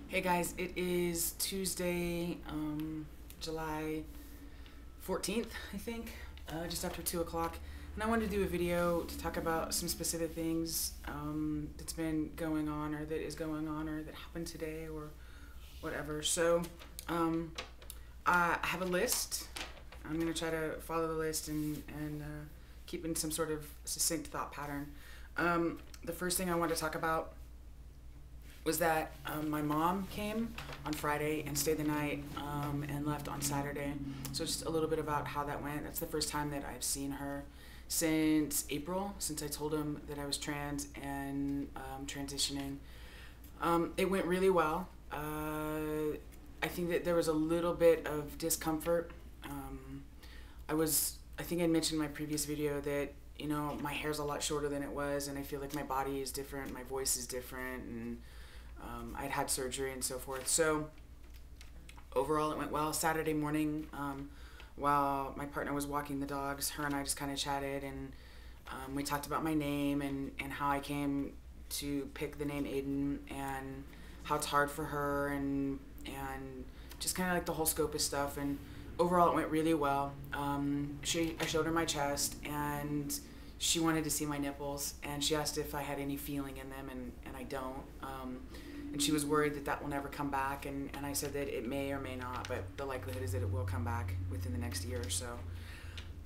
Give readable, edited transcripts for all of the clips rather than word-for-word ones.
Hey guys, it is Tuesday, July 14th, I think, just after 2 o'clock. And I wanted to do a video to talk about some specific things that's been going on or that is going on or that happened today or whatever. So I have a list. I'm going to try to follow the list and keep in some sort of succinct thought pattern. The first thing I want to talk about was that my mom came on Friday and stayed the night and left on Saturday. So just a little bit about how that went. That's the first time that I've seen her since April, since I told him that I was trans and transitioning. It went really well. I think that there was a little bit of discomfort. I think I mentioned in my previous video that, you know, my hair's a lot shorter than it was, and I feel like my body is different, my voice is different, and I'd had surgery and so forth. So overall it went well. Saturday morning, while my partner was walking the dogs, her and I just kind of chatted, and we talked about my name and how I came to pick the name Aiden and how it's hard for her and just kind of like the whole scope of stuff. And overall it went really well. I showed her my chest and she wanted to see my nipples, and she asked if I had any feeling in them, and I don't. And she was worried that that will never come back, and I said that it may or may not, but the likelihood is that it will come back within the next year or so.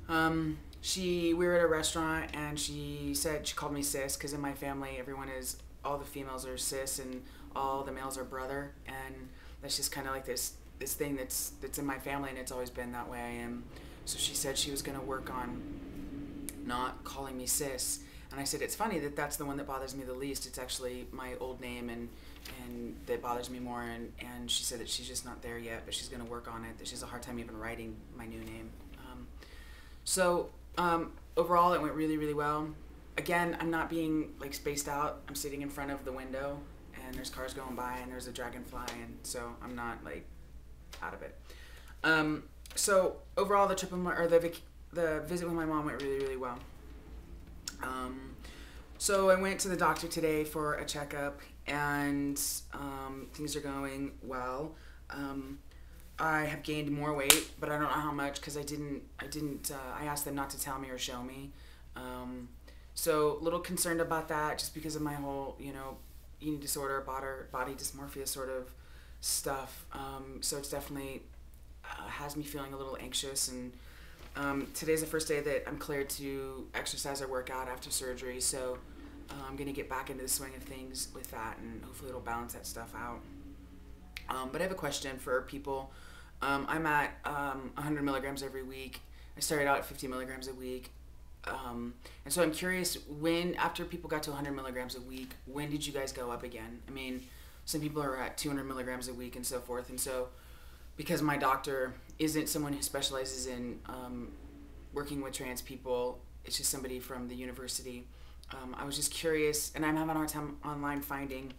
We were at a restaurant, and she called me sis, because in my family all the females are sis and all the males are brother, and that's just kind of like this thing that's in my family, and it's always been that way. And so she said she was going to work on not calling me sis, and I said it's funny that that's the one that bothers me the least. It's actually my old name and that bothers me more, and she said that she's just not there yet, but she's going to work on it, that she has a hard time even writing my new name. Overall it went really, really well. Again, I'm not being like spaced out. I'm sitting in front of the window and there's cars going by and there's a dragonfly, and so I'm not like out of it. So overall the trip the visit with my mom went really, really well. So I went to the doctor today for a checkup, and things are going well. I have gained more weight, but I don't know how much, because I asked them not to tell me or show me. So a little concerned about that, just because of my whole, eating disorder, body dysmorphia sort of stuff. So it's definitely has me feeling a little anxious, and today's the first day that I'm cleared to exercise or work out after surgery, so I'm going to get back into the swing of things with that, and hopefully it'll balance that stuff out. But I have a question for people. I'm at 100 milligrams every week. I started out at 50 milligrams a week. And so I'm curious, after people got to 100 milligrams a week, when did you guys go up again? I mean, some people are at 200 milligrams a week and so forth, and so because my doctor isn't someone who specializes in working with trans people, it's just somebody from the university. I was just curious, and I'm having a hard time online finding,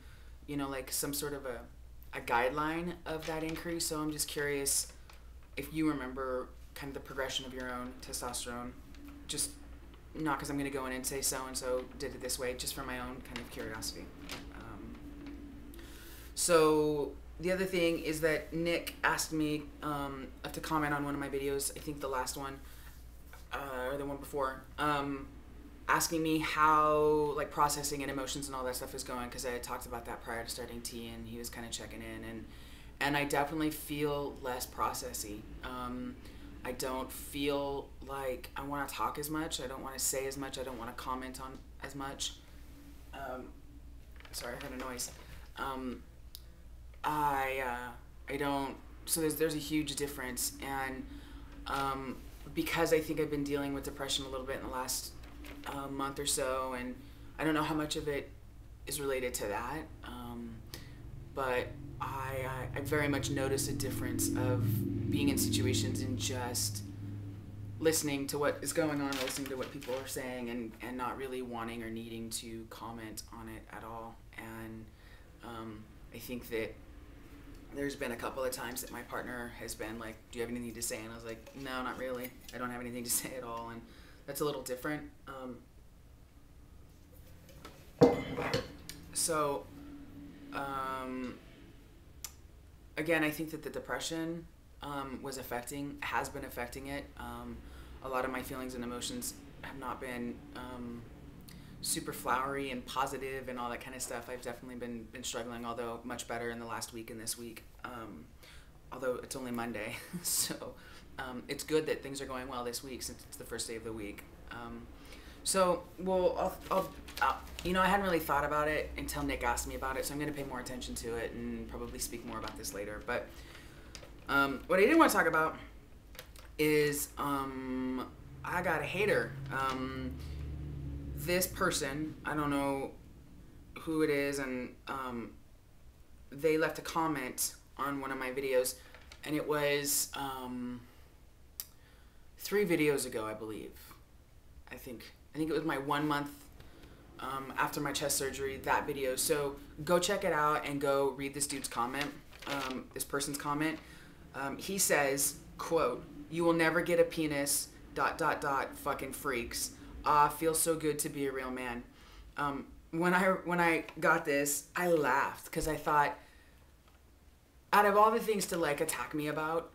like some sort of a guideline of that increase. So I'm just curious if you remember kind of the progression of your own testosterone. Just not because I'm going to go in and say so-and-so did it this way, just for my own kind of curiosity. So the other thing is that Nick asked me to comment on one of my videos, I think the last one, or the one before, asking me how like processing and emotions and all that stuff is going, because I had talked about that prior to starting tea, and he was kind of checking in, and I definitely feel less processy. I don't feel like I want to talk as much. I don't want to say as much. I don't want to comment on as much. Sorry, I heard a noise. I don't. So there's a huge difference, and because I think I've been dealing with depression a little bit in the last month or so, and I don't know how much of it is related to that, but I very much notice a difference of being in situations and just listening to what is going on, listening to what people are saying, and not really wanting or needing to comment on it at all. And I think that there's been a couple of times that my partner has been like, do you have anything to say? And I was like, no, not really. I don't have anything to say at all. And that's a little different. again, I think that the depression has been affecting it. A lot of my feelings and emotions have not been super flowery and positive and all that kind of stuff. I've definitely been struggling, although much better in the last week and this week. Although it's only Monday, so it's good that things are going well this week since it's the first day of the week. I hadn't really thought about it until Nick asked me about it, so I'm going to pay more attention to it and probably speak more about this later. But what I didn't want to talk about is I got a hater. This person, I don't know who it is, and they left a comment on one of my videos, and it was 3 videos ago, I believe. I think it was my 1 month after my chest surgery, that video. So go check it out and go read this dude's comment, this person's comment. He says, quote, "You will never get a penis, ... fucking freaks. Feels so good to be a real man." When I got this, I laughed because I thought, out of all the things to like attack me about,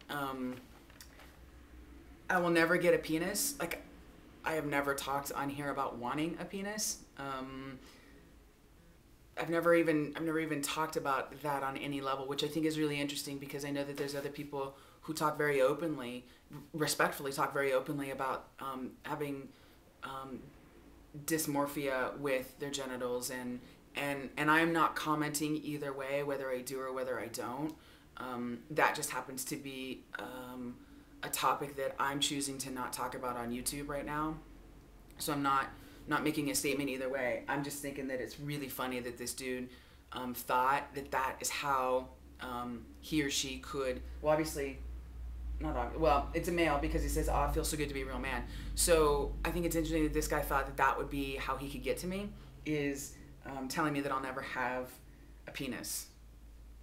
I will never get a penis. Like, I have never talked on here about wanting a penis. I've never even talked about that on any level, which I think is really interesting because I know that there's other people who talk very openly, respectfully talk very openly about having dysmorphia with their genitals, and I'm not commenting either way, whether I do or whether I don't. That just happens to be a topic that I'm choosing to not talk about on YouTube right now. So I'm not making a statement either way. I'm just thinking that it's really funny that this dude thought that is how he or she could, well, obviously, it's a male because he says, "Oh, it feels so good to be a real man." So I think it's interesting that this guy thought that would be how he could get to me, is telling me that I'll never have a penis.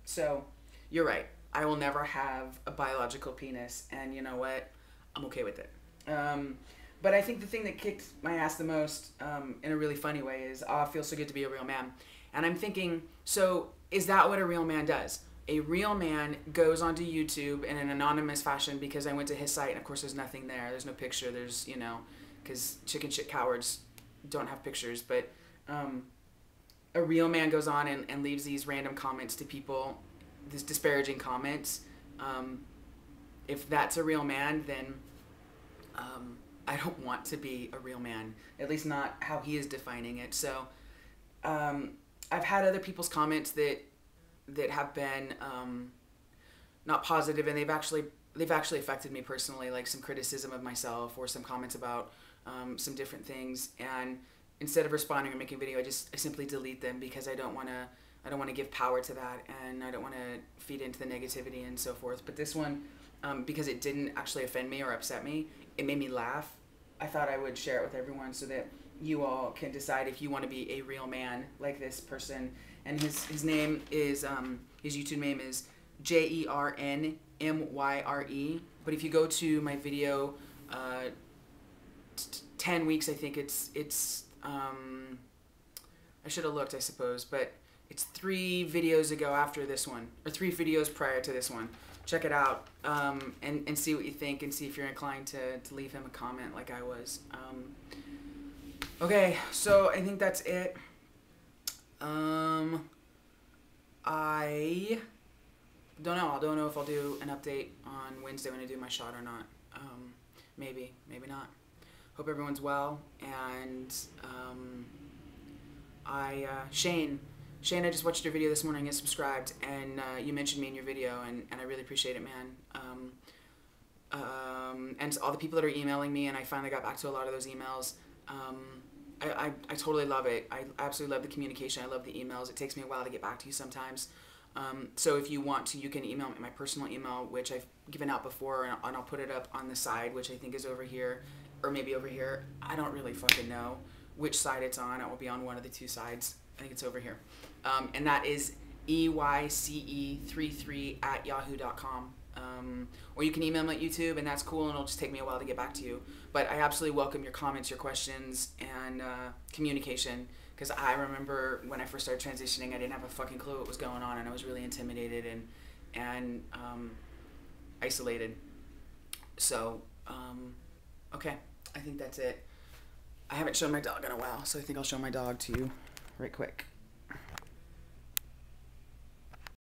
So you're right. I will never have a biological penis, and you know what? I'm okay with it. But I think the thing that kicked my ass the most, in a really funny way, is, "Oh, it feels so good to be a real man." And I'm thinking, so is that what a real man does? A real man goes onto YouTube in an anonymous fashion, because I went to his site, and of course there's nothing there. There's no picture. There's, because chicken shit cowards don't have pictures. But a real man goes on and leaves these random comments to people, these disparaging comments. If that's a real man, then I don't want to be a real man, at least not how he is defining it. So I've had other people's comments that have been not positive, and they've actually affected me personally, like some criticism of myself or some comments about some different things. And instead of responding or making a video, I simply delete them, because I don't want to give power to that, and I don't want to feed into the negativity and so forth. But this one, because it didn't actually offend me or upset me, it made me laugh. I thought I would share it with everyone so that you all can decide if you want to be a real man like this person. And his name is, his YouTube name is jernmyre. But if you go to my video, 10 weeks, I think it's I should have looked, I suppose, but it's 3 videos ago after this one, or 3 videos prior to this one. Check it out, and see what you think, and see if you're inclined to leave him a comment like I was. Okay, so I think that's it. I don't know. I don't know if I'll do an update on Wednesday when I do my shot or not. Maybe not. Hope everyone's well. And Shane, I just watched your video this morning and subscribed, and you mentioned me in your video, and I really appreciate it, man. And all the people that are emailing me, and I finally got back to a lot of those emails. I totally love it. I absolutely love the communication. I love the emails. It takes me a while to get back to you sometimes. So if you want to, you can email me my personal email, which I've given out before, and I'll put it up on the side, which I think is over here, or maybe over here. I don't really fucking know which side it's on. It will be on one of the 2 sides. I think it's over here. And that is EYCE33@yahoo.com. Or you can email me at YouTube, and that's cool, and it'll just take me a while to get back to you. But I absolutely welcome your comments, your questions, and communication, because I remember when I first started transitioning, I didn't have a fucking clue what was going on, and I was really intimidated, and isolated. So, okay, I think that's it. I haven't shown my dog in a while, so I think I'll show my dog to you right quick.